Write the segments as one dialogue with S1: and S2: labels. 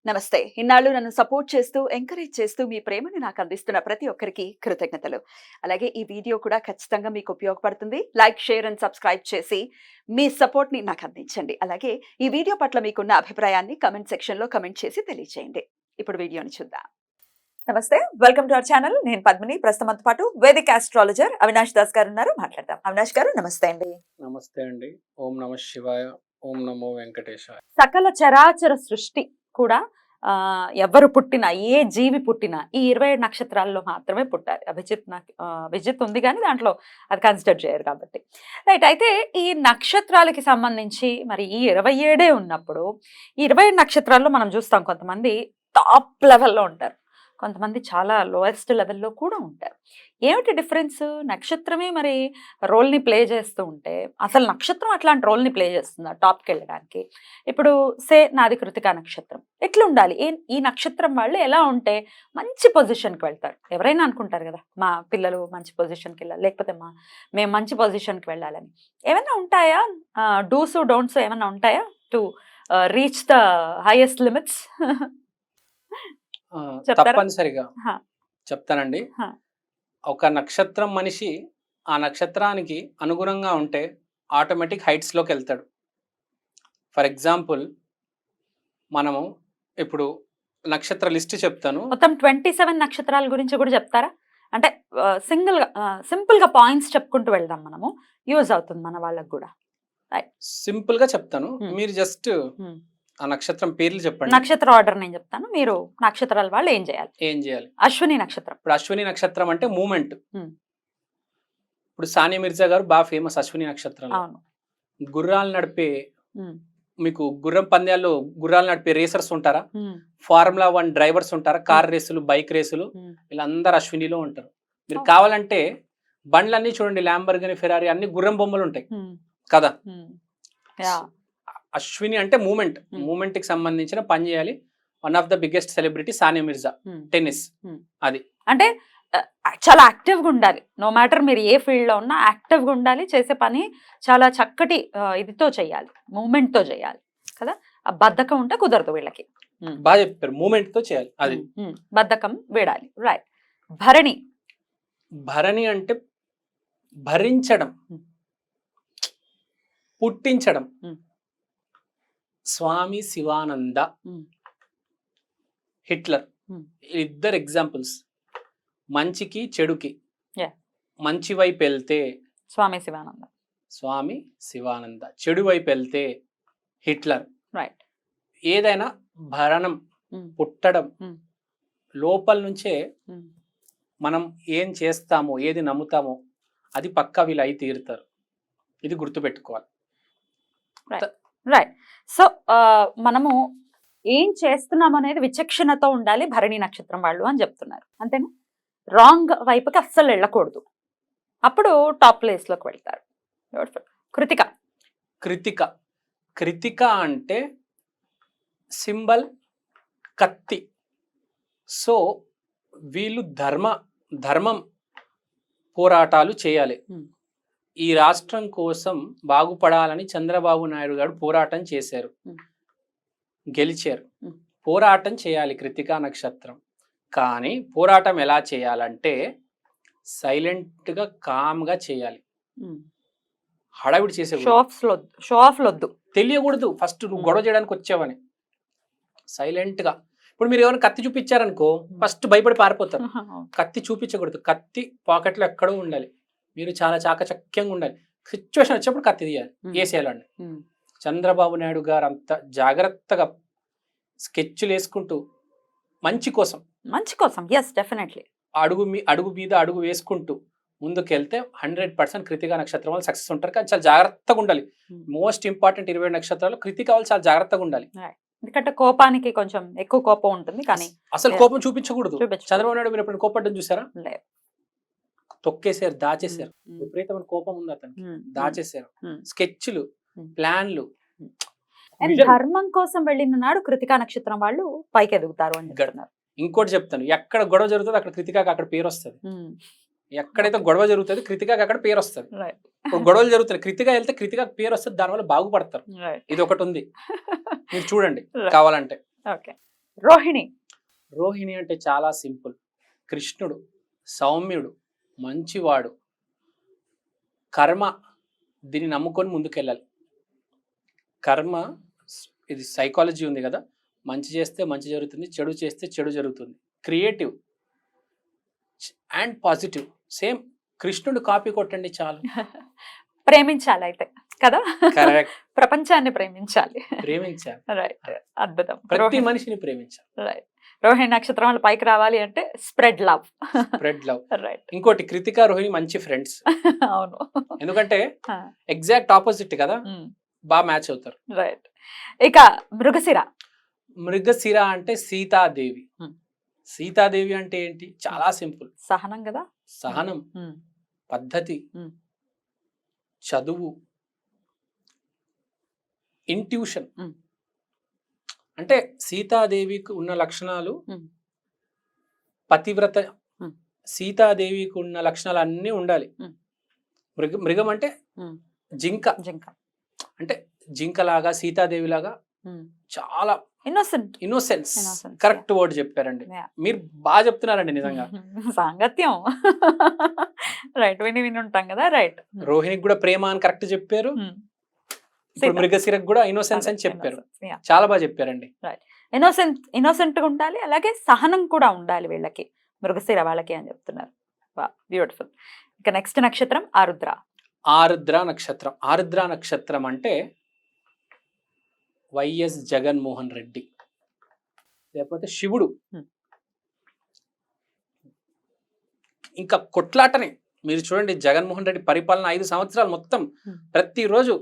S1: నమస్తే. ఇన్నాళ్ళు నన్ను సపోర్ట్ చేస్తూ, ఎంకరేజ్ చేస్తూ మీ ప్రేమను నాకు అందిస్తున్న ప్రతి ఒక్కరికి కృతజ్ఞతలు. అలాగే ఈ వీడియో కూడా ఖచ్చితంగా మీకు ఉపయోగపడుతుంది. లైక్, షేర్ అండ్ సబ్స్క్రైబ్ చేసి మీ సపోర్ట్‌ని నాకు అందించండి. అలాగే ఈ వీడియో పట్ల మీకున్న అభిప్రాయాన్ని కామెంట్ సెక్షన్‌లో కామెంట్ చేసి తెలియజేయండి. ఇప్పుడు వీడియోని చూద్దాం. నమస్తే, వెల్కమ్ టు అవర్ ఛానల్. నేను పద్మిని. ప్రస్తుతంతో పాటు వేదిక్ ఆస్ట్రాలజర్ అవినాష్ దాస్ గారు ఉన్నారు. మాట్లాడదాం. అవినాష్ గారు నమస్తే అండి.
S2: నమస్తే అండి. ఓం నమ శివాయ. ఓం నమో వెంకటేశాయ.
S1: సకల చరాచర సృష్టి కూడా ఎవరు పుట్టినా, ఏ జీవి పుట్టినా ఈ 27 నక్షత్రాల్లో మాత్రమే పుట్టారు. అభిజిత్ ఉంది కానీ దాంట్లో అది కన్సిడర్ చేయరు కాబట్టి. రైట్. అయితే ఈ నక్షత్రాలకి సంబంధించి మరి ఈ 27 ఉన్నప్పుడు ఈ 27 నక్షత్రాల్లో మనం చూస్తాం కొంతమంది టాప్ లెవెల్లో ఉంటారు, కొంతమంది చాలా లోయెస్ట్ లెవెల్లో కూడా ఉంటారు. ఏమిటి డిఫరెన్స్? నక్షత్రమే మరి రోల్ని ప్లే చేస్తూ ఉంటే అసలు నక్షత్రం అట్లాంటి రోల్ని ప్లే చేస్తుందా టాప్కి వెళ్ళడానికి? ఇప్పుడు నాది కృతికా నక్షత్రం, ఎట్లా ఉండాలి? ఈ నక్షత్రం వాళ్ళు ఎలా ఉంటే మంచి పొజిషన్కి వెళ్తారు? ఎవరైనా అనుకుంటారు కదా, మా పిల్లలు మంచి పొజిషన్కి వెళ్ళాలి, లేకపోతే మేము మంచి పొజిషన్కి వెళ్ళాలని. ఏమైనా ఉంటాయా డూస్ డోంట్స్ ఏమైనా ఉంటాయా to reach the highest limits?
S2: తప్పనిసరిగా చెప్తానండి. ఒక నక్షత్రం మనిషి ఆ నక్షత్రానికి అనుగుణంగా ఉంటే ఆటోమేటిక్ హైట్స్ లోకి వెళ్తాడు. ఫర్ ఎగ్జాంపుల్, మనము ఇప్పుడు నక్షత్ర లిస్ట్ చెప్తాను.
S1: మొత్తం 27 నక్షత్రాల గురించి కూడా చెప్తారా? అంటే సింపుల్ గా పాయింట్స్ చెప్పుకుంటూ వెళ్దాం, మనము యూజ్ అవుతుంది మన వాళ్ళకి కూడా.
S2: సింపుల్ గా చెప్తాను, మీరు జస్ట్ ఆ నక్షత్రం పేర్లు చెప్పండి.
S1: నక్షత్ర ఆర్డర్ నేను చెప్తాను, మీరు నక్షత్రాల వాళ్ళు ఏం చేయాలి? అశ్విని నక్షత్రం.
S2: ఇప్పుడు అశ్విని నక్షత్రం అంటే మూమెంట్. ఇప్పుడు సానియా మిర్జా గారు బాగా ఫేమస్ అశ్విని నక్షత్రం. గుర్రాలు నడిపే, మీకు గుర్రం పంద్యాల్లో గుర్రాలు నడిపే రేసర్స్ ఉంటారా, ఫార్ములా 1 డ్రైవర్స్ ఉంటారా, కార్ రేసులు, బైక్ రేసులు, వీళ్ళందరూ అశ్వినిలో ఉంటారు. మీరు కావాలంటే బండ్లన్నీ చూడండి, ల్యాంబర్గిని, ఫెరారీ, అన్ని గుర్రం బొమ్మలు ఉంటాయి కదా. అశ్విని అంటే మూమెంట్ కి సంబంధించిన పని చేయాలి. One of the biggest celebrity Sania Mirza, tennis. అది
S1: అంటే చాలా యాక్టివ్ గా ఉండాలి. నో మ్యాటర్ మీరు ఏ ఫీల్డ్ లో ఉన్నా యాక్టివ్ గా ఉండాలి. చేసే పని చాలా చక్కటి ఇదితో చేయాలి, మూమెంట్ తో చేయాలి కదా. ఆ బద్ధకం ఉంటే కుదరదు వీళ్ళకి.
S2: బాగా చెప్పారు, మూమెంట్ తో చేయాలి. అది
S1: బద్ధకం వీడాలి. రైట్. భరణి
S2: అంటే భరించడం, పుట్టించడం. స్వామి శివానంద, హిట్లర్, ఇద్దరు ఎగ్జాంపుల్స్. మంచికి చెడుకి, మంచి వైపు వెళ్తే స్వామి శివానంద, చెడు వైపు వెళ్తే హిట్లర్.
S1: రైట్.
S2: ఏదైనా భరణం, పుట్టడం, లోపల నుంచే మనం ఏం చేస్తామో, ఏది నమ్ముతామో అది పక్కా వీళ్ళు అయి తీరుతారు. ఇది గుర్తుపెట్టుకోవాలి.
S1: రైట్. సో మనము ఏం చేస్తున్నాం అనేది విచక్షణతో ఉండాలి భరణి నక్షత్రం వాళ్ళు అని చెప్తున్నారు, అంతేనా? రాంగ్ వైపుకి అస్సలు వెళ్ళకూడదు, అప్పుడు టాప్ ప్లేస్ లోకి వెళ్తారు.
S2: కృతిక అంటే సింబల్ కత్తి. సో వీళ్ళు ధర్మం పోరాటాలు చేయాలి. ఈ రాష్ట్రం కోసం బాగుపడాలని చంద్రబాబు నాయుడు గారు పోరాటం చేశారు, గెలిచారు. పోరాటం చేయాలి కృతికా నక్షత్రం. కానీ పోరాటం ఎలా చేయాలంటే సైలెంట్ గా, కామ్ గా చేయాలి. హడావిడి చేసే
S1: షో ఆఫ్ లొద్దు,
S2: తెలియకూడదు ఫస్ట్ నువ్వు గొడవ చేయడానికి వచ్చావని. సైలెంట్ గా, ఇప్పుడు మీరు ఎవరైనా కత్తి చూపించారనుకో ఫస్ట్ భయపడి పారిపోతారు. కత్తి చూపించకూడదు, కత్తి పాకెట్లో ఎక్కడో ఉండాలి. మీరు చాలా చాకచక్యంగా ఉండాలి. సిచ్యువేషన్ వచ్చినప్పుడు కత్తి తీయాలి, వేసేయాలండి. చంద్రబాబు నాయుడు గారు అంత జాగ్రత్తగా స్కెచ్లు వేసుకుంటూ మంచి కోసం అడుగు మీద అడుగు వేసుకుంటూ ముందుకెళ్తే 100% కృతికా నక్షత్రం వాళ్ళు సక్సెస్ ఉంటారు. కానీ చాలా జాగ్రత్తగా ఉండాలి. మోస్ట్ ఇంపార్టెంట్ 20 నక్షత్రాలు కృతికా వాళ్ళు చాలా జాగ్రత్తగా ఉండాలి.
S1: ఎందుకంటే కోపానికి కొంచెం ఎక్కువ కోపం ఉంటుంది, కానీ
S2: అసలు కోపం చూపించకూడదు. చంద్రబాబు నాయుడు మీరు ఎప్పుడు కోపడ్డం చూసారా? తొక్కేసారు, దాచేసారు. విపరీతమైన కోపం ఉంది అతనికి, దాచేసారు. స్కెచ్లు, ప్లాన్లు.
S1: ధర్మం కోసం వెళ్ళిన నాడు కృతికా నక్షత్రం వాళ్ళు పైకి ఎదుగుతారు అని చెప్తున్నారు.
S2: ఇంకోటి చెప్తాను, ఎక్కడ గొడవ జరుగుతుంది అక్కడ కృతికాకి అక్కడ పేరు వస్తుంది. ఎక్కడైతే గొడవ జరుగుతుంది కృతికాకి అక్కడ పేరు వస్తుంది. ఇప్పుడు గొడవలు జరుగుతాయి, కృతిక వెళ్తే కృతికాకి పేరు వస్తుంది, దానివల్ల బాగుపడతారు. ఇది ఒకటి ఉంది, మీరు చూడండి కావాలంటే.
S1: రోహిణి.
S2: రోహిణి అంటే చాలా సింపుల్. కృష్ణుడు సౌమ్యుడు, మంచివాడు, కర్మ దీన్ని నమ్ముకొని ముందుకెళ్ళాలి. కర్మ ఇది సైకాలజీ ఉంది కదా, మంచి చేస్తే మంచి జరుగుతుంది, చెడు చేస్తే చెడు జరుగుతుంది. Creative and positive. సేమ్ కృష్ణుడు కాపీ కొట్టండి చాలు.
S1: ప్రేమించాలి అయితే కదా.
S2: కరెక్ట్.
S1: ప్రపంచాన్ని ప్రేమించాలి.
S2: ప్రేమించాలి.
S1: రైట్. అద్భుతం.
S2: ప్రతి మనిషిని ప్రేమించాలి.
S1: రైట్. రోహిణి నక్షత్రం వాళ్ళు పైకి రావాలి అంటే spread love.
S2: Spread love.
S1: Right.
S2: ఇంకోటి కృతిక రోహిణి మంచి ఫ్రెండ్స్.
S1: అవును.
S2: ఎందుకంటే ఎగ్జాక్ట్ ఆపోజిట్ కదా, బాగా మ్యాచ్ అవుతారు.
S1: రైట్. ఇక మృగశిర.
S2: మృగశిర అంటే సీతాదేవి. సీతాదేవి అంటే ఏంటి? చాలా సింపుల్.
S1: సహనం కదా.
S2: సహనం, పద్ధతి, చదువు, ఇంట్యూషన్. అంటే సీతాదేవికి ఉన్న లక్షణాలు పతివ్రత. సీతాదేవికి ఉన్న లక్షణాలు అన్నీ ఉండాలి. మృగం అంటే జింక.
S1: జింక
S2: అంటే జింకలాగా సీతాదేవిలాగా చాలా ఇన్నోసెన్స్. కరెక్ట్ వర్డ్ చెప్పారండి. మీరు బాగా చెప్తున్నారండి నిజంగా.
S1: సాంగత్యం. రైట్. విని ఉంటాం కదా. రైట్.
S2: రోహిణికి కూడా ప్రేమ అని కరెక్ట్ చెప్పారు. ఇప్పుడు మృగశిరకు కూడా ఇన్నోసెన్స్ అని చెప్పారు. చాలా బాగా చెప్పారండి.
S1: ఇన్నోసెంట్ గా ఉండాలి, అలాగే సహనం కూడా ఉండాలి వీళ్ళకి, మృగశిర వాళ్ళకి అని చెప్తున్నారు. బ్యూటిఫుల్. ఇక నెక్స్ట్ నక్షత్రం ఆరుద్ర.
S2: ఆరుద్ర నక్షత్రం. ఆరుద్ర నక్షత్రం అంటే వైఎస్ జగన్మోహన్ రెడ్డి, లేకపోతే శివుడు. ఇంకా కొట్లాటనే. మీరు చూడండి, జగన్మోహన్ రెడ్డి పరిపాలన 5 సంవత్సరాలు మొత్తం ప్రతిరోజు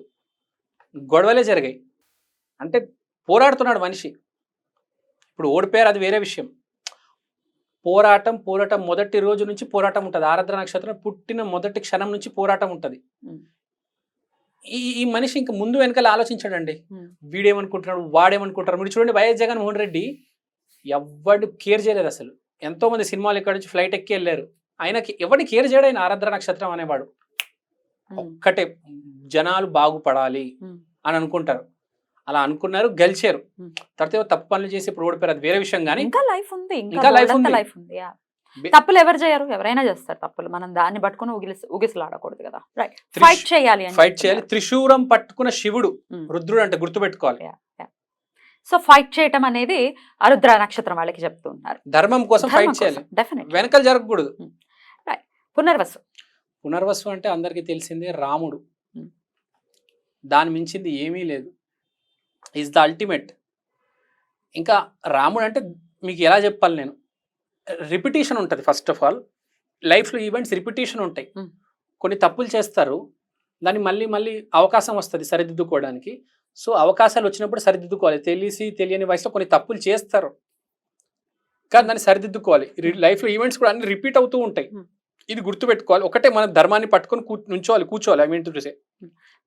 S2: గొడవలే జరిగాయి. అంటే పోరాడుతున్నాడు మనిషి. ఇప్పుడు ఓడిపోయారు, అది వేరే విషయం. పోరాటం మొదటి రోజు నుంచి పోరాటం ఉంటుంది. ఆరుద్ర నక్షత్రం పుట్టిన మొదటి క్షణం నుంచి పోరాటం ఉంటుంది. ఈ మనిషి ఇంకా ముందు వెనకాల ఆలోచించాడండి. వీడేమనుకుంటున్నాడు, వాడేమనుకుంటారు. మీరు చూడండి, వైఎస్ జగన్మోహన్ రెడ్డి ఎవడు కేర్ చేయలేదు అసలు. ఎంతో మంది సినిమాలు ఇక్కడ నుంచి ఫ్లైట్ ఎక్కి వెళ్ళారు, ఆయనకి ఎవరిని కేర్ చేయడు. ఆయన ఆరుద్ర నక్షత్రం అనేవాడు ఒక్కటే, జనాలు బాగుపడాలి అని అనుకుంటారు. అలా అనుకున్నారు, గెలిచారు. తర్వాత తప్పు పనులు చేసి ఇప్పుడు ఓడిపోయారు, అది వేరే విషయం. కానీ
S1: ఇంకా లైఫ్ ఉంది,
S2: ఇంకా లైఫ్ ఉంది.
S1: తప్పులు ఎవరు చేయరు, ఎవరైనా చేస్తారు తప్పులు. మనం దాన్ని పట్టుకుని ఊగిసలాడకూడదు కదా. ఫైట్ చేయాలి.
S2: త్రిశూలం పట్టుకున్న శివుడు రుద్రుడు అంటే గుర్తుపెట్టుకోవాలి.
S1: సో ఫైట్ చేయటం అనేది ఆరుద్ర నక్షత్రం వాళ్ళకి చెప్తూ ఉన్నారు.
S2: ధర్మం కోసం ఫైట్ చేయాలి, వెనకాల జరగకూడదు.
S1: పునర్వసు.
S2: పునర్వసు అంటే అందరికీ తెలిసిందే, రాముడు. దాని మించింది ఏమీ లేదు. Is the ultimate. ఇంకా రాముడు అంటే మీకు ఎలా చెప్పాలి నేను, రిపిటేషన్ ఉంటుంది. ఫస్ట్ ఆఫ్ ఆల్ లైఫ్లో ఈవెంట్స్ రిపిటేషన్ ఉంటాయి. కొన్ని తప్పులు చేస్తారు, దాన్ని మళ్ళీ అవకాశం వస్తుంది సరిదిద్దుకోవడానికి. సో అవకాశాలు వచ్చినప్పుడు సరిదిద్దుకోవాలి. తెలియని వయసులో కొన్ని తప్పులు చేస్తారు, కానీ దాన్ని సరిదిద్దుకోవాలి. లైఫ్లో ఈవెంట్స్ కూడా అన్ని రిపీట్ అవుతూ ఉంటాయి, ఇది గుర్తుపెట్టుకోవాలి. ఒకటే మన ధర్మాన్ని పట్టుకొని కూర్చోవాలి. ఐ మీన్ టు సే,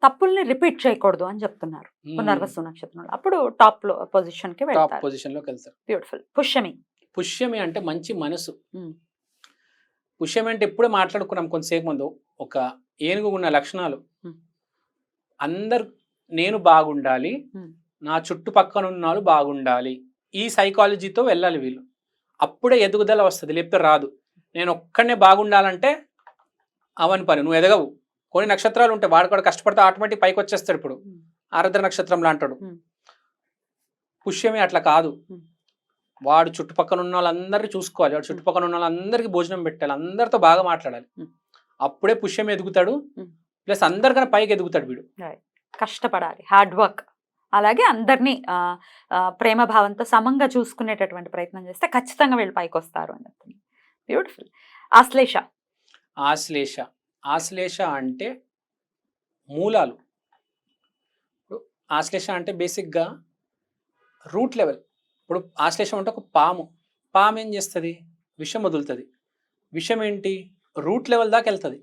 S1: తప్పుల్ని రిపీట్ చేయకూడదు అని చెప్తున్నారు పునర్వసు నక్షత్రంలో. అప్పుడు టాప్ పొజిషన్ కి వెళ్తారు,
S2: టాప్ పొజిషన్ లోకి వెళ్తారు.
S1: బ్యూటిఫుల్. పుష్యమి.
S2: పుష్యమి అంటే మంచి మనసు. పుష్యమి అంటే ఎప్పుడే మాట్లాడుకున్నాం కొంతసేపు ముందు, ఒక ఏనుగు ఉన్న లక్షణాలు. అందరు నేను బాగుండాలి, నా చుట్టుపక్కల ఉన్న వాళ్ళు బాగుండాలి, ఈ సైకాలజీతో వెళ్ళాలి వీళ్ళు. అప్పుడే ఎదుగుదల వస్తుంది, లేకపోతే రాదు. నేను ఒక్కడనే బాగుండాలంటే అవని పని, నువ్వు ఎదగవు. కొన్ని నక్షత్రాలు ఉంటాయి, వాడు కూడా కష్టపడితే ఆటోమేటిక్ పైకి వచ్చేస్తాడు. ఇప్పుడు ఆరుద్ర నక్షత్రంలో అంటాడు. పుష్యమి అట్లా కాదు. వాడు చుట్టుపక్కల ఉన్న వాళ్ళందరినీ చూసుకోవాలి, వాడు చుట్టుపక్కల ఉన్న వాళ్ళందరికీ భోజనం పెట్టాలి, అందరితో బాగా మాట్లాడాలి. అప్పుడే పుష్యం ఎదుగుతాడు, ప్లస్ అందరికన్నా పైకి ఎదుగుతాడు వీడు.
S1: కష్టపడాలి, హార్డ్ వర్క్. అలాగే అందరినీ ప్రేమ భావంతో సమంగా చూసుకునేటటువంటి ప్రయత్నం చేస్తే ఖచ్చితంగా వీళ్ళు పైకి వస్తారు అని చెప్తుంది. బ్యూటిఫుల్. ఆశ్లేష.
S2: ఆశ్లేష అంటే మూలాలు. ఆశ్లేష అంటే బేసిక్గా రూట్ లెవెల్. ఇప్పుడు ఆశ్లేషం అంటే ఒక పాము ఏం చేస్తుంది, విషం వదులుతుంది. విషం ఏంటి, రూట్ లెవెల్ దాకా వెళ్తుంది.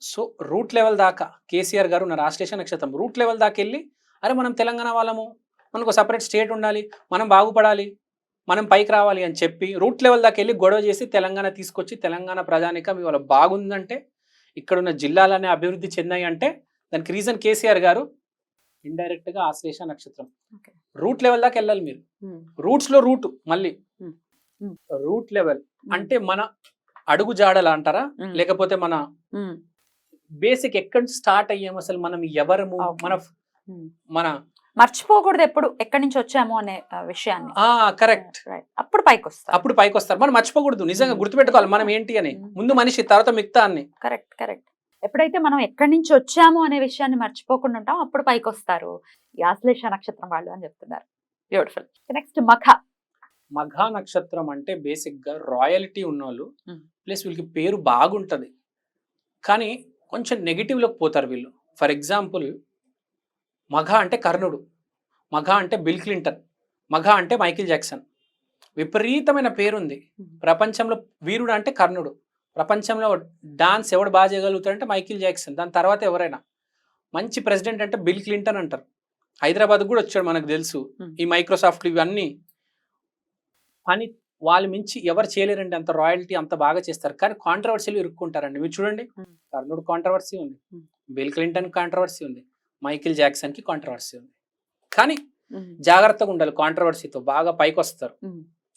S2: సో రూట్ లెవెల్ దాకా కేసీఆర్ గారు ఉన్నారు. ఆశ్లేష నక్షత్రం రూట్ లెవెల్ దాకా వెళ్ళి, అరే మనం తెలంగాణ వాళ్ళము, మనకు సపరేట్ స్టేట్ ఉండాలి, మనం బాగుపడాలి, మనం పైకి రావాలి అని చెప్పి రూట్ లెవెల్ దాకా వెళ్ళి గొడవ చేసి తెలంగాణ తీసుకొచ్చి, తెలంగాణ ప్రజానికం ఇవాళ బాగుందంటే, ఇక్కడున్న జిల్లాలనే అభివృద్ధి చెందాయి అంటే దానికి రీజన్ కేసీఆర్ గారు. ఇండైరెక్ట్ గా ఆశ్లేష నక్షత్రం.
S1: Okay.
S2: రూట్ లెవెల్ దాకా వెళ్ళాలి మీరు.
S1: Hmm.
S2: రూట్స్ లో రూట్ మళ్ళీ
S1: Hmm.
S2: రూట్ లెవెల్ అంటే మన అడుగు జాడలా అంటారా,
S1: Hmm.
S2: లేకపోతే మన
S1: Hmm.
S2: బేసిక్ ఎక్కడి నుంచి స్టార్ట్ అయ్యాము, అసలు మనం ఎవరము,
S1: Okay.
S2: మన
S1: మర్చిపోకూడదు ఎప్పుడు ఎక్కడి నుంచి వచ్చాము అనే విషయాన్ని.
S2: కరెక్ట్.
S1: అప్పుడు పైకి వస్తారు.
S2: అప్పుడు పైకి వస్తారు. మనం మర్చిపోకూడదు, నిజంగా గుర్తుపెట్టుకోవాలి మనం ఏంటి అని. ముందు మనిషి, తర్వాత మిగతా అన్ని.
S1: కరెక్ట్. ఎప్పుడైతే మనం ఎక్కడి నుంచి వచ్చాము అనే విషయాన్ని మర్చిపోకుండా ఉంటాం అప్పుడు పైకి వస్తారు ఈ ఆశ్లేష నక్షత్రం వాళ్ళు అని చెప్తున్నారు. బ్యూటిఫుల్. నెక్స్ట్
S2: మఘ నక్షత్రం అంటే బేసిక్ గా రాయల్టీ ఉన్నోళ్ళు, ప్లస్ వీళ్ళకి పేరు బాగుంటది కానీ కొంచెం నెగిటివ్ లోకి పోతారు వీళ్ళు. ఫర్ ఎగ్జాంపుల్ మఘ అంటే కర్ణుడు, మఘ అంటే బిల్ క్లింటన్, మఘ అంటే మైకిల్ జాక్సన్. విపరీతమైన పేరుంది ప్రపంచంలో. వీరుడు అంటే కర్ణుడు, ప్రపంచంలో డాన్స్ ఎవడు బాగా చేయగలుగుతాడంటే మైకిల్ జాక్సన్, దాని తర్వాత ఎవరైనా. మంచి ప్రెసిడెంట్ అంటే బిల్ క్లింటన్ అంటారు. హైదరాబాద్ కూడా వచ్చాడు మనకు తెలుసు. ఈ మైక్రోసాఫ్ట్ ఇవన్నీ పని వాళ్ళు మించి ఎవరు చేయలేరండి, అంత రాయల్టీ అంత బాగా చేస్తారు. కానీ కాంట్రవర్సీలు ఇరుక్కుంటారండి. మీరు చూడండి, కర్ణుడు కాంట్రవర్సీ ఉంది, బిల్ క్లింటన్ కాంట్రవర్సీ ఉంది, మైకిల్ జాక్సన్ కి కాంట్రవర్సీ ఉంది. కానీ జాగ్రత్తగా ఉండాలి, కాంట్రవర్సీతో బాగా పైకి వస్తారు.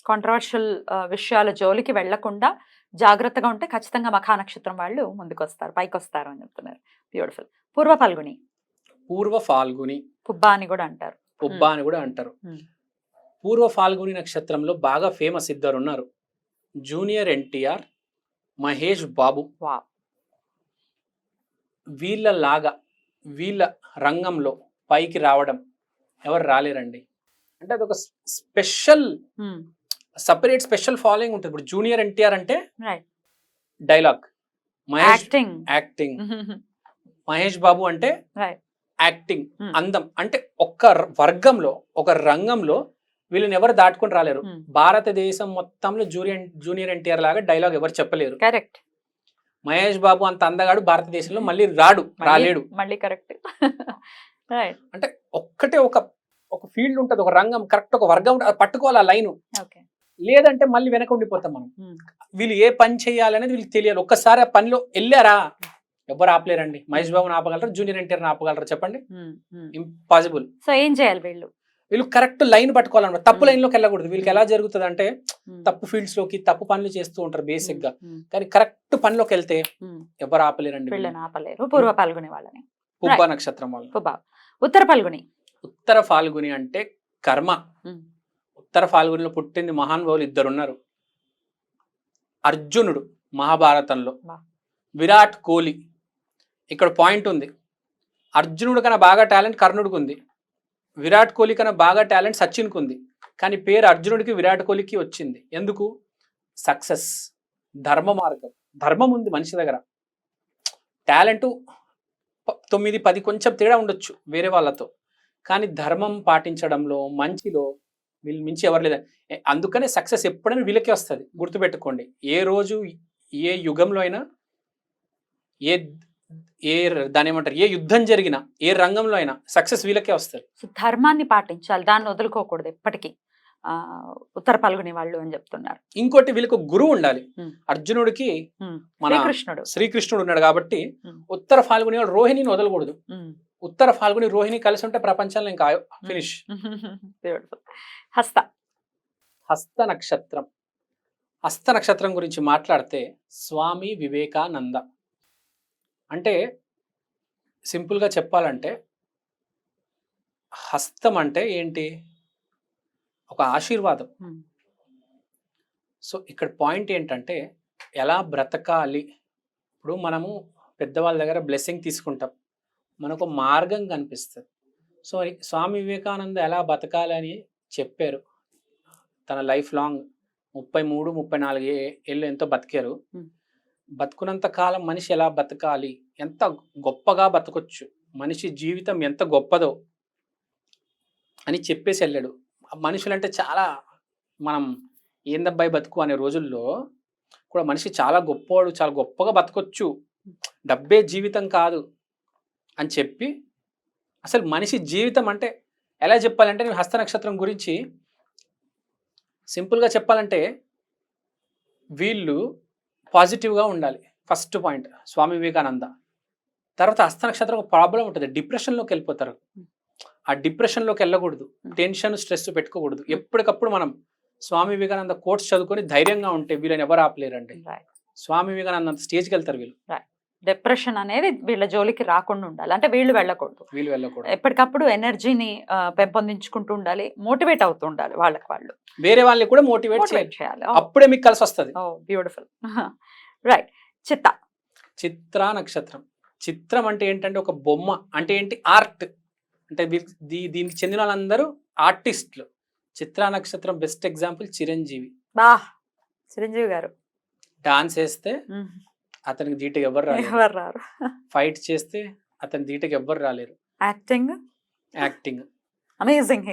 S1: కాంట్రవర్షియల్ విషయాల జోలికి వెళ్లకుండా జాగ్రత్తగా ఉంటే ఖచ్చితంగా మఖా నక్షత్రం వాళ్ళు ముందుకు వస్తారు, పైకి వస్తారు అని చెప్తున్నారు. బ్యూటిఫుల్. పూర్వ ఫాల్గుని, పుబ్బా అని కూడా అంటారు. పూర్వ ఫాల్గుని నక్షత్రంలో బాగా ఫేమస్ ఇద్దరు ఉన్నారు, జూనియర్ ఎన్టీఆర్, మహేష్ బాబు. వీళ్ళ రంగంలో పైకి రావడం ఎవరు రాలేరండి. అంటే అదొక స్పెషల్ స్పెషల్ ఫాలోయింగ్ ఉంటుంది. ఇప్పుడు జూనియర్ ఎన్టీఆర్ అంటే డైలాగ్, యాక్టింగ్. మహేష్ బాబు అంటే యాక్టింగ్, అందం. అంటే ఒక్క వర్గంలో ఒక రంగంలో వీళ్ళని ఎవరు దాటుకొని రాలేరు. భారతదేశం మొత్తంలో జూనియర్ ఎన్టీఆర్ లాగా డైలాగ్ ఎవరు చెప్పలేరు. కరెక్ట్.
S2: మహేష్ బాబు అంత అందగాడు భారతదేశంలో మళ్ళీ రాలేడు.
S1: మళ్ళీ కరెక్ట్.
S2: అంటే ఒక్కటే ఒక ఫీల్డ్ ఉంటది, ఒక రంగం, కరెక్ట్ ఒక వర్గం పట్టుకోవాలి ఆ లైన్. లేదంటే మళ్ళీ వెనక ఉండిపోతాం మనం. వీళ్ళు ఏ పని చేయాలనేది వీళ్ళకి తెలియాలి. ఒక్కసారి ఆ పనిలో వెళ్ళారా ఎవరు ఆపలేరండి. మహేష్ బాబుని ఆపగలరా, జూనియర్ ఎన్టీఆర్ ఆపగలరా చెప్పండి? ఇంపాసిబుల్.
S1: సో ఏం చేయాలి
S2: వీళ్ళు కరెక్ట్ లైన్ పట్టుకోవాలన్నమాట. తప్పు లైన్ లోకి వెళ్ళకూడదు. వీళ్ళకి ఎలా జరుగుతుంది అంటే తప్పు ఫీల్డ్స్ లోకి తప్పు పనులు చేస్తూ ఉంటారు బేసిక్ గా. కానీ కరెక్ట్ పనిలోకి వెళ్తే ఎవరు ఆపలేరండి,
S1: ఆపలేరు. పూర్వ పాల్గొనే వాళ్ళని.
S2: పుబ్బ నక్షత్రం వాళ్ళు.
S1: ఉత్తర
S2: ఫాల్గుని అంటే కర్మ. ఉత్తర ఫాల్గునిలో పుట్టింది మహానుభావులు ఇద్దరున్నారు. అర్జునుడు మహాభారతంలో, విరాట్ కోహ్లీ. ఇక్కడ పాయింట్ ఉంది, అర్జునుడు కన్నా బాగా టాలెంట్ కర్ణుడికి ఉంది, విరాట్ కోహ్లీ కన్నా బాగా టాలెంట్ సచిన్కి ఉంది. కానీ పేరు అర్జునుడికి విరాట్ కోహ్లీకి వచ్చింది ఎందుకు? సక్సెస్, ధర్మ మార్గం. ధర్మం ఉంది మనిషి దగ్గర. టాలెంట్ 9-10 కొంచెం తేడా ఉండొచ్చు వేరే వాళ్ళతో, కానీ ధర్మం పాటించడంలో మంచిలో వీళ్ళు మించి ఎవరు లేదా. అందుకనే సక్సెస్ ఎప్పుడైనా వీళ్ళకే వస్తుంది. గుర్తుపెట్టుకోండి, ఏ రోజు ఏ యుగంలో అయినా దాని ఏమంటారు, ఏ యుద్ధం జరిగినా ఏ రంగంలో అయినా సక్సెస్ వీళ్ళకే వస్తుంది.
S1: ధర్మాన్ని పాటించాలి, దాన్ని వదులుకోకూడదు ఎప్పటికీ ఉత్తర పాల్గొనే వాళ్ళు అని చెప్తున్నారు.
S2: ఇంకోటి వీళ్ళకి గురువు ఉండాలి. అర్జునుడికి మన శ్రీకృష్ణుడు ఉన్నాడు కాబట్టి ఉత్తర ఫాల్గుని వాడు రోహిణిని వదలకూడదు. ఉత్తర ఫాల్గుని రోహిణి కలిసి ఉంటే ప్రపంచంలో ఇంకా ఫినిష్. హస్త నక్షత్రం గురించి మాట్లాడితే స్వామి వివేకానంద. అంటే సింపుల్గా చెప్పాలంటే హస్తం అంటే ఏంటి? ఒక ఆశీర్వాదం. సో ఇక్కడ పాయింట్ ఏంటంటే ఎలా బ్రతకాలి. ఇప్పుడు మనము పెద్దవాళ్ళ దగ్గర బ్లెస్సింగ్ తీసుకుంటాం, మనకు మార్గం కనిపిస్తుంది. సో స్వామి వివేకానంద ఎలా బతకాలి అని చెప్పారు. తన లైఫ్ లాంగ్ 33-34 ఏళ్ళు ఎంతో బతికారు. బతుకున్నంత కాలం మనిషి ఎలా బతకాలి, ఎంత గొప్పగా బతకొచ్చు, మనిషి జీవితం ఎంత గొప్పదో అని చెప్పేసి వెళ్ళాడు. మనుషులంటే చాలా మనం ఏందబ్బాయి బతుకు అనే రోజుల్లో కూడా మనిషి చాలా గొప్పవాడు, చాలా గొప్పగా బతకొచ్చు, డబ్బే జీవితం కాదు అని చెప్పి అసలు మనిషి జీవితం అంటే ఎలా చెప్పాలంటే, నేను హస్త నక్షత్రం గురించి సింపుల్గా చెప్పాలంటే వీళ్ళు పాజిటివ్గా ఉండాలి. First point Swami Vivekananda. తర్వాత హస్త నక్షత్రం ఒక ప్రాబ్లం ఉంటుంది, డిప్రెషన్లోకి వెళ్ళిపోతారు. ఆ డిప్రెషన్ లోకి వెళ్ళకూడదు, టెన్షన్ స్ట్రెస్ పెట్టుకోకూడదు. ఎప్పటికప్పుడు మనం స్వామి వివేకానంద కోట్స్ చదువుకొని ధైర్యంగా ఉంటే వీళ్ళని ఎవరు ఆపలేరండి. స్వామి వివేకానంద స్టేజ్కి వెళ్తారు వీళ్ళు.
S1: డిప్రెషన్ అనేది వీళ్ళ జోలికి రాకుండా ఉండాలి, అంటే వీళ్ళు వెళ్ళకూడదు. ఎప్పటికప్పుడు ఎనర్జీని పెంపొందించుకుంటూ ఉండాలి, మోటివేట్ అవుతూ ఉండాలి వాళ్ళకి వాళ్ళు.
S2: వేరే వాళ్ళని కూడా మోటివేట్ చేయాలి, అప్పుడే మీకు కలిసి వస్తుంది.
S1: బ్యూటిఫుల్. రైట్.
S2: చిత్రా నక్షత్రం. చిత్రం అంటే ఏంటంటే ఒక బొమ్మ అంటే ఏంటి, ఆర్ట్ అంటే దీనికి చెందిన వాళ్ళందరూ ఆర్టిస్టులు. చిత్రా నక్షత్రం బెస్ట్ ఎగ్జాంపుల్ చిరంజీవి.
S1: చిరంజీవి గారు
S2: డాన్స్ వేస్తే అతనికి ధీటగా ఎవరు రారు, ఫైట్ చేస్తే అతని ధీటగా ఎవ్వరు రాలేరు. Acting
S1: amazing.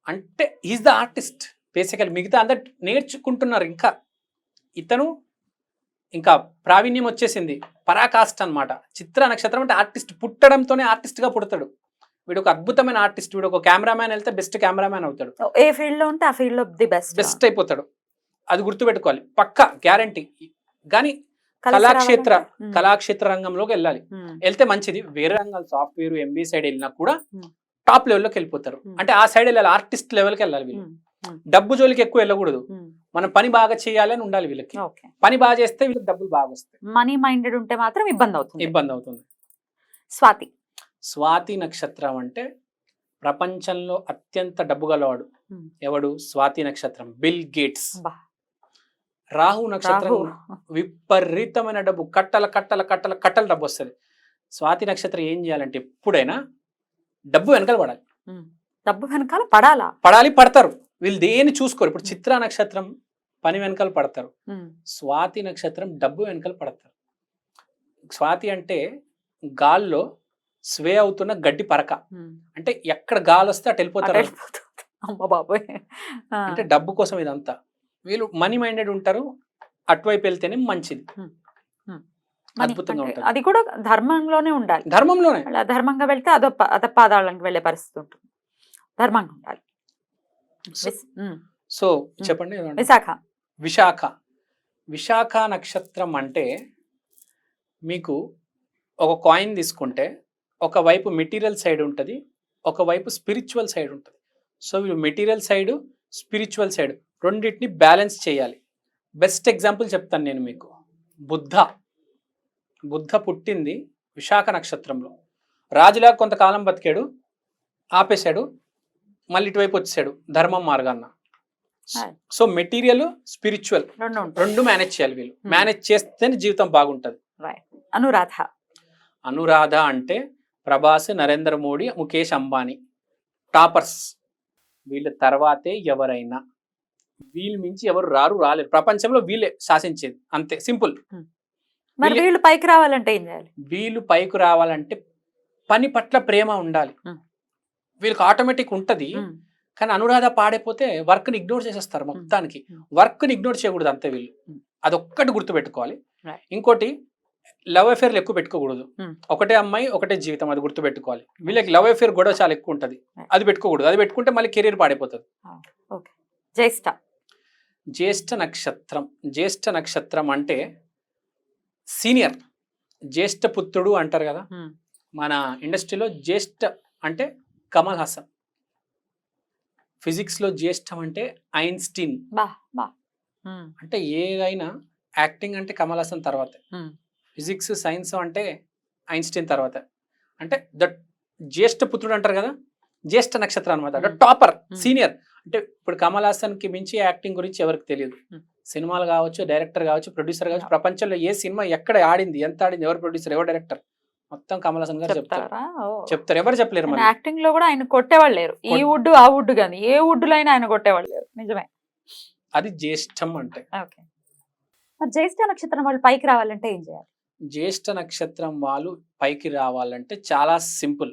S2: అంటే ఈజ్ ద ఆర్టిస్ట్ బేసికల్. మిగతా అందరు నేర్చుకుంటున్నారు. ఇంకా ఇతను ఇంకా ప్రావీణ్యం వచ్చేసింది, పరాకాష్ట అన్నమాట. చిత్రా నక్షత్రం అంటే ఆర్టిస్ట్, పుట్టడంతోనే ఆర్టిస్ట్ గా పుడతాడు. వీడు ఒక అద్భుతమైన ఆర్టిస్ట్. వీడు ఒక కెమెరామ్యాన్ వెళ్తే బెస్ట్ కెమెరామ్యాన్ అవుతాడు.
S1: ఏ ఫీల్డ్ లో ఉంటే ఆ ఫీల్డ్ లో ది బెస్ట్
S2: అయిపోతాడు. అది గుర్తుపెట్టుకోవాలి, పక్కా గ్యారంటీ. కానీ కళాక్షేత్ర రంగంలోకి వెళ్ళాలి, వెళ్తే మంచిది. వేరే రంగాలు సాఫ్ట్వేర్ ఎంబీ సైడ్ వెళ్ళినా కూడా టాప్ లెవెల్లోకి వెళ్ళిపోతారు. అంటే ఆ సైడ్ వెళ్ళాలి, ఆర్టిస్ట్ లెవెల్కి వెళ్ళాలి వీళ్ళు. డబ్బు జోలికి ఎక్కువ వెళ్ళకూడదు, మనం పని బాగా చేయాలి అని ఉండాలి వీళ్ళకి. పని బాగా చేస్తే వీళ్ళకి డబ్బులు బాగా వస్తాయి.
S1: మనీ మైండెడ్ ఉంటే మాత్రం ఇబ్బంది అవుతుంది.
S2: స్వాతి నక్షత్రం అంటే ప్రపంచంలో అత్యంత డబ్బు గలవాడు ఎవడు? స్వాతి నక్షత్రం, బిల్ గేట్స్. రాహు నక్షత్రం విపరీతమైన డబ్బు, కట్టల డబ్బు వస్తుంది. స్వాతి నక్షత్రం ఏం చేయాలంటే ఎప్పుడైనా డబ్బు వెనకాల పడాలి.
S1: డబ్బు వెనకాల
S2: పడతారు వీళ్ళు, దేని చూసుకోరు. ఇప్పుడు చిత్రా నక్షత్రం పని వెనకాల పడతారు, స్వాతి నక్షత్రం డబ్బు వెనకాల పడతారు. స్వాతి అంటే గాల్లో స్వే అవుతున్న గడ్డి పరక, అంటే ఎక్కడ గాలి వస్తే అటు వెళ్ళిపోతారు. అంటే డబ్బు కోసం ఇదంతా. వీళ్ళు మనీ మైండెడ్ ఉంటారు, అటువైపు వెళ్తేనే మంచిది, అద్భుతంగా ఉంటుంది.
S1: అది కూడా ధర్మంలోనే ఉండాలి. ధర్మంగా వెళ్తే అధపాదాలకు వెళ్ళే పరిస్థితి ఉంటుంది. ధర్మంగా ఉండాలి.
S2: సో చెప్పండి. విశాఖ నక్షత్రం అంటే మీకు ఒక కాయిన్ తీసుకుంటే ఒకవైపు మెటీరియల్ సైడ్ ఉంటుంది, ఒకవైపు స్పిరిచువల్ సైడ్ ఉంటుంది. సో వీళ్ళు మెటీరియల్ సైడ్, స్పిరిచువల్ సైడ్ రెండింటిని బ్యాలెన్స్ చేయాలి. బెస్ట్ ఎగ్జాంపుల్ చెప్తాను నేను మీకు. బుద్ధ పుట్టింది విశాఖ నక్షత్రంలో. రాజులా కొంతకాలం బతికాడు, ఆపేశాడు, మళ్ళీ ఇటువైపు వచ్చాడు ధర్మం మార్గాన్న. సో మెటీరియల్, స్పిరిచువల్ రెండు మేనేజ్ చేయాలి వీళ్ళు. మేనేజ్ చేస్తేనే జీవితం బాగుంటుంది. అనురాధ అంటే ప్రభాస్, నరేంద్ర మోడీ, ముఖేష్ అంబానీ టాపర్స్. వీళ్ళ తర్వాతే ఎవరైనా, వీళ్ళు మించి ఎవరు రాలేరు ప్రపంచంలో. వీళ్ళే శాసించేది, అంతే సింపుల్.
S1: వీళ్ళు పైకి రావాలంటే ఏం చేయాలి?
S2: వీళ్ళు పైకి రావాలంటే పని పట్ల ప్రేమ ఉండాలి. వీళ్ళకి ఆటోమేటిక్ ఉంటది, కానీ అనురాధ పాడైపోతే వర్క్ ని ఇగ్నోర్ చేసేస్తారు మొత్తానికి. వర్క్ ని ఇగ్నోర్ చేయకూడదు అంతే వీళ్ళు, అదొక్కటి గుర్తుపెట్టుకోవాలి. ఇంకోటి, లవ్ అఫేర్లు ఎక్కువ పెట్టుకోకూడదు. ఒకటే అమ్మాయి ఒకటే జీవితం, అది గుర్తుపెట్టుకోవాలి. వీళ్ళకి లవ్ అఫేర్ గొడవ చాలా ఎక్కువ ఉంటది, అది పెట్టుకోకూడదు. అది పెట్టుకుంటే మళ్ళీ కెరీర్ పాడైపోతుంది. జ్యేష్ఠ నక్షత్రం అంటే సీనియర్, జ్యేష్ఠ పుత్రుడు అంటారు కదా మన ఇండస్ట్రీలో. జ్యేష్ఠ అంటే కమల్ హాసన్, ఫిజిక్స్ లో జ్యేష్ఠం అంటే ఐన్స్టీన్. అంటే ఏదైనా యాక్టింగ్ అంటే కమల్ హాసన్ తర్వాత, ఫిజిక్స్ సైన్స్ అంటే ఐన్స్టీన్ తర్వాత. అంటే ద జ్యేష్ఠ పుత్రుడు అంటారు కదా, జ్యేష్ఠ నక్షత్రం అనమాట. Topper, senior. అంటే ఇప్పుడు కమల్ హాసన్ కి మించి యాక్టింగ్ గురించి ఎవరికి తెలియదు. సినిమాలు కావచ్చు, డైరెక్టర్ కావచ్చు, ప్రొడ్యూసర్ కావచ్చు, ప్రపంచంలో ఏ సినిమా ఎక్కడ ఆడింది, ఎంత ఆడింది, ఎవరు ప్రొడ్యూసర్, ఎవరు డైరెక్టర్, మొత్తం కమల్ హాసన్ గారు చెప్తారు. ఎవరు చెప్పలేరు. మన
S1: యాక్టింగ్ లో కూడా ఆయన కొట్టేవాళ్ళు లేరు. ఈ వుడ్ ఆ వుడ్ గాని ఏ వుడ్ లో అయినా ఆయన కొట్టేవాళ్ళు లేరు. నిజమే,
S2: అది జ్యేష్ఠం అంటే.
S1: జ్యేష్ఠ నక్షత్రం వాళ్ళు పైకి రావాలంటే ఏం చేయాలి?
S2: జ్యేష్ఠ నక్షత్రం వాళ్ళు పైకి రావాలంటే చాలా సింపుల్.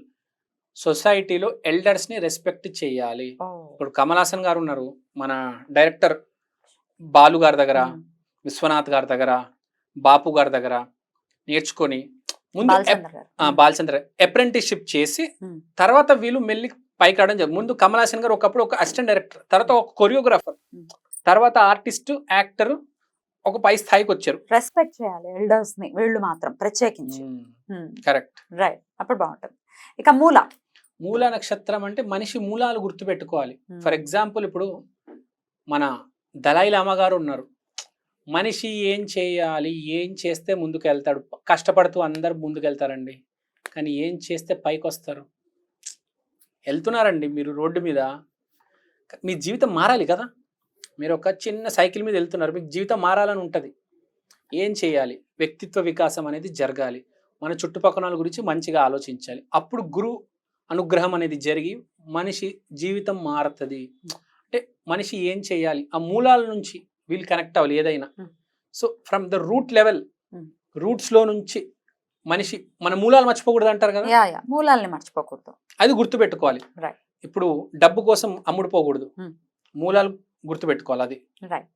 S2: సొసైటీలో ఎల్డర్స్ ని రెస్పెక్ట్ చేయాలి. ఇప్పుడు కమల్ హాసన్ గారు ఉన్నారు, మన డైరెక్టర్ బాలు గారి దగ్గర, విశ్వనాథ్ గారి దగ్గర, బాపు గారి దగ్గర నేర్చుకొని ముందు బాలచంద్ర అప్రెంటిస్షిప్ చేసి తర్వాత వీళ్ళు మెల్లి పైకి రావడం జరిగింది. ముందు కమల్ హాసన్ గారు ఒకప్పుడు ఒక అసిస్టెంట్ డైరెక్టర్, తర్వాత ఒక కొరియోగ్రాఫర్, తర్వాత ఆర్టిస్ట్, యాక్టర్, ఒక పై స్థాయికి వచ్చారు.
S1: రెస్పెక్ట్ చేయాలి ఎల్డర్స్ ని, వీళ్ళు మాత్రం ప్రత్యేకించి.
S2: కరెక్ట్,
S1: రైట్, అప్పుడు బాగుంటుంది. ఇక
S2: మూల నక్షత్రం అంటే మనిషి మూలాలు గుర్తుపెట్టుకోవాలి. ఫర్ ఎగ్జాంపుల్ ఇప్పుడు మన దలై లామా గారు ఉన్నారు. మనిషి ఏం చేయాలి, ఏం చేస్తే ముందుకు వెళ్తాడు, కష్టపడుతూ అందరు ముందుకు వెళ్తారండి, కానీ ఏం చేస్తే పైకి వస్తారు. వెళ్తున్నారండి మీరు రోడ్డు మీద, మీ జీవితం మారాలి కదా. మీరు ఒక చిన్న సైకిల్ మీద వెళ్తున్నారు, మీకు జీవితం మారాలని ఉంటుంది. ఏం చేయాలి? వ్యక్తిత్వ వికాసం అనేది జరగాలి. మన చుట్టుపక్కల గురించి మంచిగా ఆలోచించాలి. అప్పుడు గురు అనుగ్రహం అనేది జరిగి మనిషి జీవితం మారుతుంది. అంటే మనిషి ఏం చేయాలి, ఆ మూలాల నుంచి వీళ్ళు కనెక్ట్ అవ్వాలి ఏదైనా. So from the root level, రూట్స్లో నుంచి మనిషి మన మూలాలు మర్చిపోకూడదు అంటారు కదా,
S1: మూలాల్ని మర్చిపోకూడదు,
S2: అది గుర్తుపెట్టుకోవాలి. ఇప్పుడు డబ్బు కోసం అమ్ముడుపోకూడదు, మూలాలు గుర్తుపెట్టుకోవాలి. అది
S1: రైట్.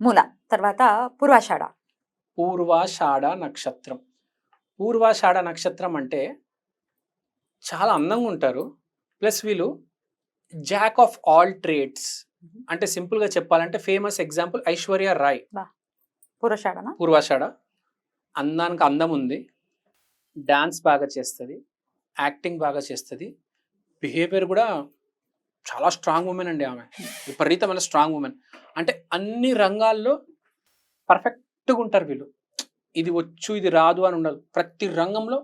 S1: మూల తర్వాత పూర్వాషాఢ.
S2: పూర్వాషాఢ నక్షత్రం. పూర్వాషాఢ నక్షత్రం అంటే చాలా అందంగా ఉంటారు. ప్లస్ వీళ్ళు జాక్ ఆఫ్ ఆల్ ట్రేడ్స్. అంటే సింపుల్ గా చెప్పాలంటే ఫేమస్ ఎగ్జాంపుల్ ఐశ్వర్య రాయ్. పూర్వాషాఢ. అందానికి అందం ఉంది, డాన్స్ బాగా చేస్తుంది, యాక్టింగ్ బాగా చేస్తుంది, బిహేవియర్ కూడా చాలా స్ట్రాంగ్ ఉమెన్ అండి. ఆమె విపరీతమైన స్ట్రాంగ్ ఉమెన్. అంటే అన్ని రంగాల్లో పర్ఫెక్ట్గా ఉంటారు వీళ్ళు. ఇది వచ్చు ఇది రాదు అని ఉండదు, ప్రతి రంగంలో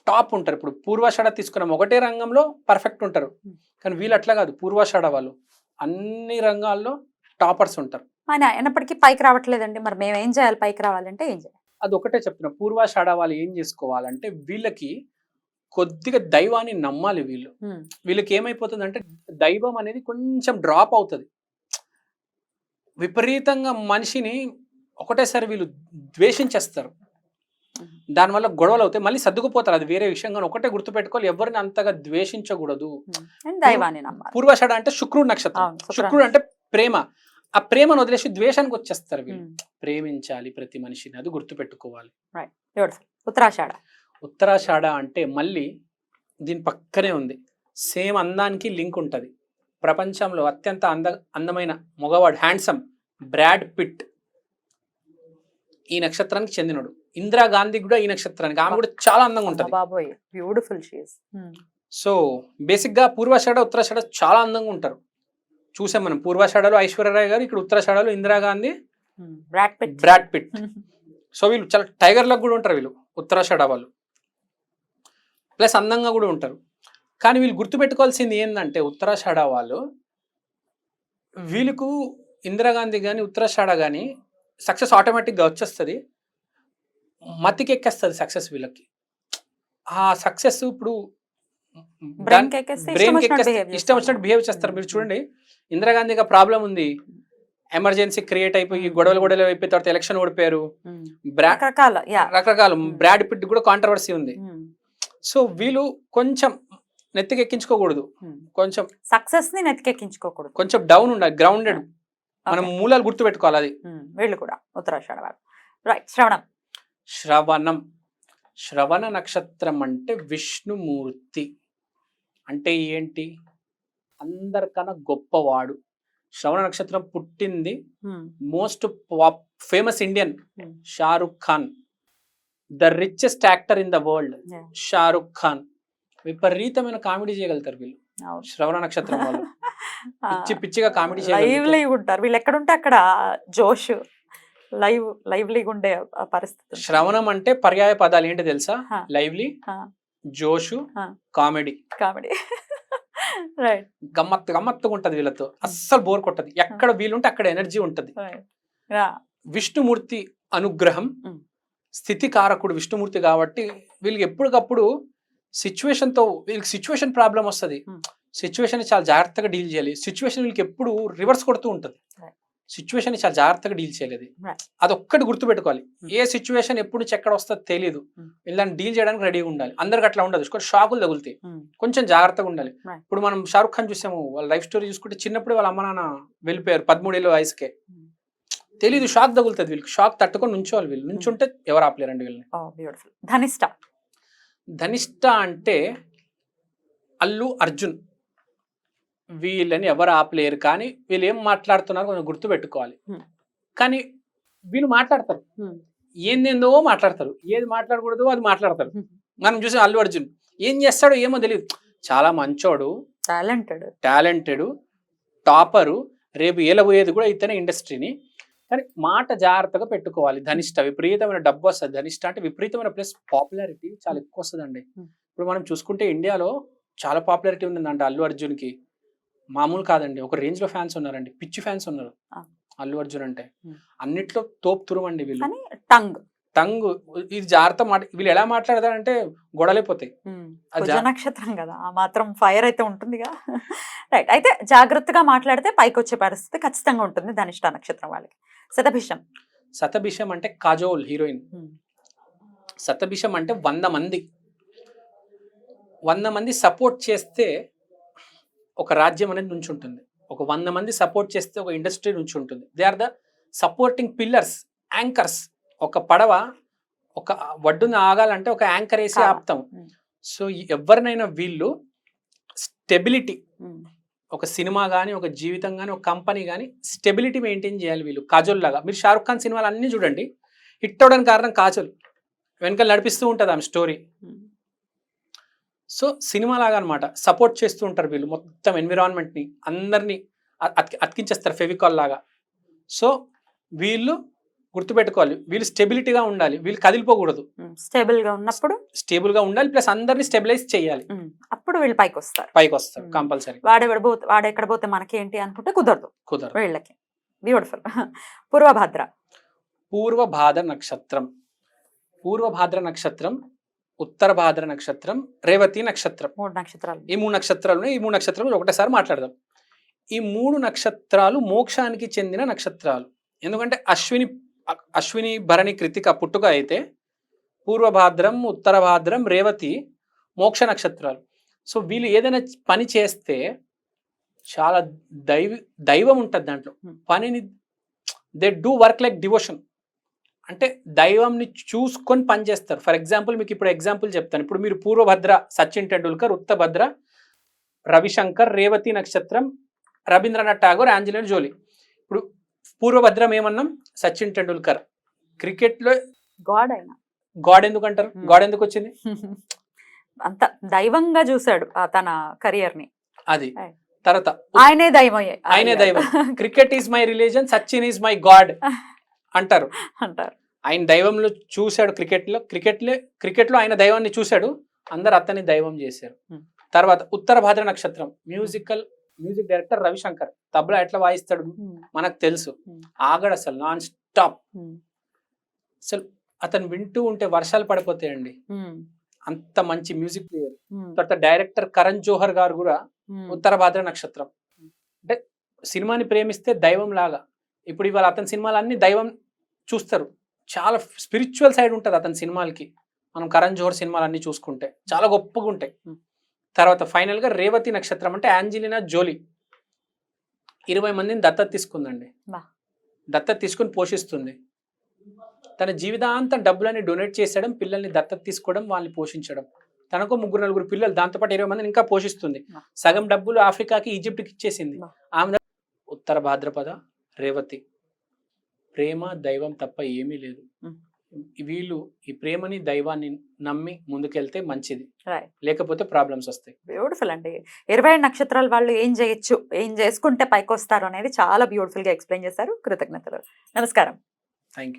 S2: టాప్ ఉంటారు. ఇప్పుడు పూర్వాషాఢ తీసుకున్నాం, ఒకటే రంగంలో పర్ఫెక్ట్ ఉంటారు, కానీ వీళ్ళు అట్లా కాదు. పూర్వాషాఢ వాళ్ళు అన్ని రంగాల్లో టాపర్స్ ఉంటారు.
S1: అయినప్పటికీ పైకి రావట్లేదండి, మరి మేము ఏం చేయాలి పైకి రావాలంటే ఏం చేయాలి?
S2: అది ఒకటే చెప్తున్నా. పూర్వాషాఢ వాళ్ళు ఏం చేసుకోవాలంటే వీళ్ళకి కొద్దిగా దైవాన్ని నమ్మాలి. వీళ్ళకి ఏమైపోతుందంటే దైవం అనేది కొంచెం డ్రాప్ అవుతుంది. విపరీతంగా మనిషిని ఒకటేసారి వీళ్ళు ద్వేషించేస్తారు, దానివల్ల గొడవలు అవుతాయి, మళ్ళీ సర్దుకుపోతారు. అది వేరే విషయంగా ఒకటే గుర్తుపెట్టుకోవాలి, ఎవరిని అంతగా ద్వేషించకూడదు.
S1: దైవాన్ని నమ్మాలి.
S2: పూర్వాషాఢ అంటే శుక్రుడు నక్షత్రం. శుక్రుడు అంటే ప్రేమ. ఆ ప్రేమను వదిలేసి ద్వేషానికి వచ్చేస్తారు వీళ్ళు. ప్రేమించాలి ప్రతి మనిషిని, అది గుర్తుపెట్టుకోవాలి.
S1: ఉత్తరాషాఢ.
S2: ఉత్తరాషాఢ అంటే మళ్ళీ దీని పక్కనే ఉంది, సేమ్ అందానికి లింక్ ఉంటుంది. ప్రపంచంలో అత్యంత అందమైన మగవాడు, హ్యాండ్సమ్ బ్రాడ్ పిట్ ఈ నక్షత్రానికి చెందినడు. ఇందిరాగాంధీ కూడా ఈ నక్షత్రానికి, ఆమె కూడా చాలా అందంగా ఉంటుంది.
S1: బ్యూటిఫుల్.
S2: సో బేసిక్ గా పూర్వాషాఢ ఉత్తరాషాఢ చాలా అందంగా ఉంటారు. చూసాం మనం, పూర్వాషాఢలో ఐశ్వర్యరాయ్ గారు, ఇక్కడ ఉత్తరాషాఢలో ఇందిరాగాంధీ, బ్రాడ్ పిట్. సో వీళ్ళు చాలా టైగర్ లాగా కూడా ఉంటారు వీళ్ళు, ఉత్తరాషాఢ వాళ్ళు. ప్లస్ అందంగా కూడా ఉంటారు. కానీ వీళ్ళు గుర్తుపెట్టుకోవాల్సింది ఏంటంటే ఉత్తరాషాఢ వాళ్ళు, వీళ్ళకు ఇందిరాగాంధీ కానీ ఉత్తరాషాఢ కానీ సక్సెస్ ఆటోమేటిక్గా వచ్చేస్తుంది, మతికి ఎక్కేస్తుంది సక్సెస్ వీళ్ళకి. ఆ సక్సెస్ ఇప్పుడు బ్రెయిన్ ఇష్టం వచ్చినట్టు బిహేవ్ చేస్తారు. మీరు చూడండి, ఇందిరాగాంధీగా ప్రాబ్లం ఉంది, ఎమర్జెన్సీ క్రియేట్ అయిపోయి గొడవలు అయిపోయిన తర్వాత ఎలక్షన్ ఓడిపోయారు, రకరకాల. బ్రాడ్ పిట్ కూడా కాంట్రవర్సీ ఉంది. సో వీళ్ళు కొంచెం నెత్తికెక్కించుకోకూడదు, కొంచెం
S1: సక్సెస్ ని నెత్తికెక్కించుకోకూడదు,
S2: కొంచెం డౌన్ ఉండాలి, గ్రౌండెడ్. మనం మూలాలు గుర్తు పెట్టుకోవాలి. అది
S1: వీళ్ళు కూడా ఉత్తరాషాఢ వాళ్ళు. రైట్. శ్రవణం.
S2: శ్రవణ నక్షత్రం అంటే విష్ణుమూర్తి. అంటే ఏంటి? అందరికన్నా గొప్పవాడు. శ్రవణ నక్షత్రం పుట్టింది most famous Indian Shahrukh Khan, the richest actor in the world Shahrukh Khan. విపరీతమైన కామెడీ చేయగలుగుతారు వీళ్ళు, శ్రవణ నక్షత్రం వాళ్ళు. పిచ్చిగా కామెడీ
S1: చేయగలుగుతారు వీళ్ళు. ఎక్కడుంటే అక్కడ జోష్, లైవ్లీగా ఉండే పరిస్థితి.
S2: శ్రవణం అంటే పర్యాయ పదాలు ఏంటి తెలుసా? లైవ్లీ, జోషు, కామెడీ. గమ్మత్తుగా ఉంటది వీళ్ళతో, అస్సలు బోర్ కొట్టదు. ఎక్కడ వీలుంటే అక్కడ ఎనర్జీ ఉంటది. విష్ణుమూర్తి అనుగ్రహం, స్థితి కారకుడు విష్ణుమూర్తి కాబట్టి వీళ్ళకి ఎప్పటికప్పుడు సిచ్యువేషన్ తో, వీళ్ళకి సిచ్యువేషన్ ప్రాబ్లం వస్తుంది, సిచ్యువేషన్ చాలా జాగ్రత్తగా డీల్ చేయాలి. సిచ్యువేషన్ వీళ్ళకి ఎప్పుడు రివర్స్ కొడుతూ ఉంటుంది, సిచ్యువేషన్ చాలా జాగ్రత్తగా డీల్ చేయలేదు. అదొక్కటి గుర్తుపెట్టుకోవాలి. ఏ సిచ్యువేషన్ ఎప్పుడు నుంచి ఎక్కడ వస్తుందో తెలియదు, వీళ్ళని డీల్ చేయడానికి రెడీగా ఉండాలి. అందరికి అట్లా ఉండదు, షాకులు తగులుతాయి, కొంచెం జాగ్రత్తగా ఉండాలి. ఇప్పుడు మనం షారుఖ్ ఖాన్ చూసాము, వాళ్ళ లైఫ్ స్టోరీ చూసుకుంటే చిన్నప్పుడు వాళ్ళ అమ్మ నాన్న వెళ్ళిపోయారు 13 ఏళ్ళ వయసుకే, తెలీదు, షాక్ తగులుతుంది వీళ్ళకి. షాక్ తట్టుకొని నుంచోవాలి వీళ్ళు, నుంచుంటే ఎవరు ఆపలేరండి వీళ్ళని. ధనిష్ట అంటే అల్లు అర్జున్, వీళ్ళని ఎవరు ఆపలేరు. కానీ వీళ్ళు ఏం మాట్లాడుతున్నారో కొంచెం గుర్తు పెట్టుకోవాలి. కానీ వీళ్ళు మాట్లాడతారు, ఏందేందో మాట్లాడతారు, ఏది మాట్లాడకూడదో అది మాట్లాడతారు. మనం చూసాం అల్లు అర్జున్ ఏం చేస్తాడో ఏమో తెలియదు, చాలా మంచోడు,
S1: టాలెంటెడ్,
S2: టాపరు, రేపు ఏలబోయేది కూడా ఇతనే ఇండస్ట్రీని. కానీ మాట జాగ్రత్తగా పెట్టుకోవాలి. ధనిష్ట విపరీతమైన డబ్బు వస్తుంది. ధనిష్ట అంటే విపరీతమైన ప్లస్ పాపులారిటీ చాలా ఎక్కువ వస్తుందండి. ఇప్పుడు మనం చూసుకుంటే ఇండియాలో చాలా పాపులారిటీ ఉందండి అల్లు అర్జున్కి. మామూలు కాదండి, ఒక రేంజ్ లో ఫ్యాన్స్ ఉన్నారండి, పిచ్చి ఫ్యాన్స్ ఉన్నారు అల్లు అర్జున్ అంటే. అన్నిట్లో తోపు తురుమండి వీళ్ళు. టంగ్ ఇది జాగ్రత్త మాట. వీళ్ళు ఎలా మాట్లాడతారంటే గొడవలైపోతాయి.
S1: నక్షత్రం కదా, ఆ మాత్రం ఫైర్ అయితే ఉంటుందిగా. రైట్, అయితే జాగ్రత్తగా మాట్లాడితే పైకి వచ్చే పరిస్థితి ఖచ్చితంగా ఉంటుంది ధనిష్ట నక్షత్రం వాళ్ళకి.
S2: శతభిషం అంటే కాజోల్ హీరోయిన్. శతభిషం అంటే 100 మంది సపోర్ట్ చేస్తే ఒక రాజ్యం అనేది నుంచి ఉంటుంది. ఒక 100 మంది సపోర్ట్ చేస్తే ఒక ఇండస్ట్రీ నుంచి ఉంటుంది. They are the supporting pillars, anchors. ఒక పడవ ఒక వడ్డున ఆగాలంటే ఒక యాంకర్ వేసి ఆపుతాం. సో ఎవరినైనా వీళ్ళు స్టెబిలిటీ, ఒక సినిమా కానీ, ఒక జీవితం కానీ, ఒక కంపెనీ కానీ స్టెబిలిటీ మెయింటైన్ చేయాలి వీళ్ళు. కాజోల్ లాగా. మీరు షారుఖ్ ఖాన్ సినిమాలు అన్నీ చూడండి, హిట్ అవడానికి కారణం కాజోల్. వెనకాల నడిపిస్తూ ఉంటుంది ఆమె స్టోరీ. సో సినిమా లాగా అనమాట, సపోర్ట్ చేస్తూ ఉంటారు వీళ్ళు మొత్తం ఎన్విరాన్మెంట్ని, అందరినీ అతికించేస్తారు ఫెవికాల్ లాగా. సో వీళ్ళు గుర్తుపెట్టుకోవాలి, వీళ్ళు స్టెబిలిటీగా ఉండాలి, వీళ్ళు కదిలిపోకూడదు. స్టేబుల్ గా ఉండాలి, ప్లస్ అందరినీ స్టెబిలైజ్ చేయాలి.
S1: అప్పుడు వీళ్ళు పైకి వస్తారు
S2: కంపల్సరీ.
S1: వాడెక్కడ పోతే మనకి ఏంటి అనుకుంటే కుదరదు వీళ్ళకి. బ్యూటిఫుల్.
S2: పూర్వభాద్ర నక్షత్రం. పూర్వభాద్ర నక్షత్రం, ఉత్తర భాద్ర నక్షత్రం, రేవతి నక్షత్రం.
S1: 3 నక్షత్రాలు.
S2: ఈ 3 నక్షత్రాలు, ఈ 3 నక్షత్రాలు ఒకటేసారి మాట్లాడదాం. ఈ 3 నక్షత్రాలు మోక్షానికి చెందిన నక్షత్రాలు. ఎందుకంటే అశ్విని భరణి కృతిక పుట్టుక అయితే పూర్వభాద్రం, ఉత్తర భాద్రం, రేవతి మోక్ష నక్షత్రాలు. సో వీళ్ళు ఏదైనా పని చేస్తే చాలా దైవం ఉంటుంది దాంట్లో. పనిని they do work like devotion. అంటే దైవంని చూసుకొని పని చేస్తారు. ఫర్ ఎగ్జాంపుల్ మీకు ఇప్పుడు ఎగ్జాంపుల్ చెప్తాను. ఇప్పుడు మీరు పూర్వభద్ర సచిన్ టెండూల్కర్, ఉత్తరభద్ర రవిశంకర్, రేవతి నక్షత్రం రవీంద్రనాథ్ ఠాగూర్, ఆంజనేయ జోలీ. ఇప్పుడు పూర్వభద్రం ఏమన్నాం? సచిన్ టెండూల్కర్. క్రికెట్లో గాడ్ ఎందుకు అంటారు? గాడ్ ఎందుకు వచ్చింది?
S1: అంత దైవంగా చూశాడు తన కెరియర్ ని.
S2: అది తర్వాత
S1: ఆయనే
S2: దైవం. Cricket is my religion, Sachin is my God అంటారు. ఆయన దైవంలో చూశాడు. క్రికెట్లో ఆయన దైవాన్ని చూశాడు, అందరు అతన్ని దైవం చేశారు. తర్వాత ఉత్తర భాద్ర నక్షత్రం, మ్యూజిక్ డైరెక్టర్ రవిశంకర్. తబలా ఎట్లా వాయిస్తాడు మనకు తెలుసు. ఆగడు అసలు, నాన్ స్టాప్. అసలు అతను వింటూ ఉంటే వర్షాలు పడిపోతాయండి, అంత మంచి మ్యూజిక్ ప్లేయర్. తర్వాత డైరెక్టర్ కరణ్ జోహర్ గారు కూడా ఉత్తర భాద్ర నక్షత్రం. అంటే సినిమాని ప్రేమిస్తే దైవం లాగా. ఇప్పుడు ఇవాళ అతని సినిమాలు అన్ని దైవం చూస్తారు. చాలా స్పిరిచువల్ సైడ్ ఉంటుంది అతని సినిమాలకి. మనం కరణ్ జోహర్ సినిమాలు అన్ని చూసుకుంటే చాలా గొప్పగా ఉంటాయి. తర్వాత ఫైనల్ గా రేవతి నక్షత్రం అంటే ఆంజలినా జోలీ. 20 మందిని దత్తత తీసుకుందండి. దత్తత తీసుకుని పోషిస్తుంది. తన జీవితాంతం డబ్బులని డొనేట్ చేసేయడం, పిల్లల్ని దత్తత తీసుకోవడం, వాళ్ళని పోషించడం. తనకు 3-4 పిల్లలు, దాంతోపాటు 20 మందిని ఇంకా పోషిస్తుంది. సగం డబ్బులు ఆఫ్రికాకి, ఈజిప్ట్కి ఇచ్చేసింది ఆమె. ఉత్తర భాద్రపద రేవతి. ప్రేమ దైవం తప్ప ఏమీ లేదు. వీళ్ళు ఈ ప్రేమని దైవాన్ని నమ్మి ముందుకెళ్తే మంచిది, లేకపోతే ప్రాబ్లమ్స్ వస్తాయి.
S1: బ్యూటిఫుల్ అండి. 27 నక్షత్రాల వాళ్ళు ఏం చేయొచ్చు, ఏం చేసుకుంటే పైకి వస్తారు అనేది చాలా బ్యూటిఫుల్ గా ఎక్స్ప్లెయిన్ చేశారు. కృతజ్ఞతలు. నమస్కారం.
S2: Thank you.